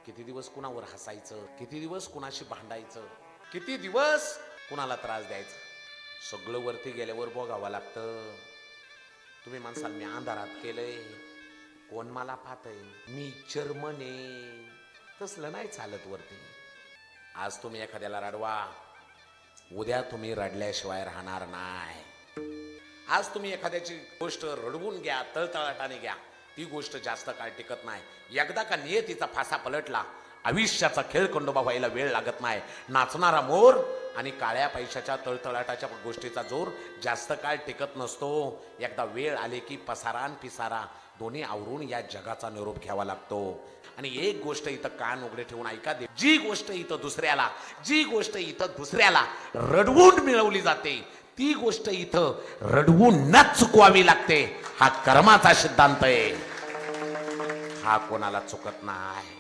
किती दिवस कुणावर हसायचं, किती दिवस कुणाशी भांडायचं, किती दिवस कुणाला त्रास द्यायचा. सगळं वरती गेल्यावर बघावं लागतं. तुम्ही म्हणसाल मी अंधारात केलंय, कोण मला पाहतय, मी चर्मने. तसलं नाही चालत वरती. आज तुम्ही एखाद्याला रडवा, उद्या तुम्ही रडल्याशिवाय राहणार नाही. आज तुम्ही एखाद्याची गोष्ट रडवून घ्या, तळतळाटाने घ्या, ती गोष्ट जास्त काळ टिकत नाही. एकदा का नियतीचा फासा पलटला, आयुष्याचा खेळ खंडोबा व्हायला वेळ लागत नाही. नाचणारा मोर आणि काळ्या पैशाच्या तळतळाटाच्या गोष्टीचा जोर जास्त काळ टिकत नसतो. एकदा वेळ आले की पसारा आणि पिसारा दोन्ही आवरून या जगाचा निरोप घ्यावा लागतो. आणि एक गोष्ट इथं कान उघडे ठेवून ऐका दे, जी गोष्ट इथं दुसऱ्याला रडवून मिळवली जाते, ती गोष्ट इथं रडवून न चुकवावी लागते. हा कर्माचा सिद्धांत आहे, हा कोणाला चुकत नाही.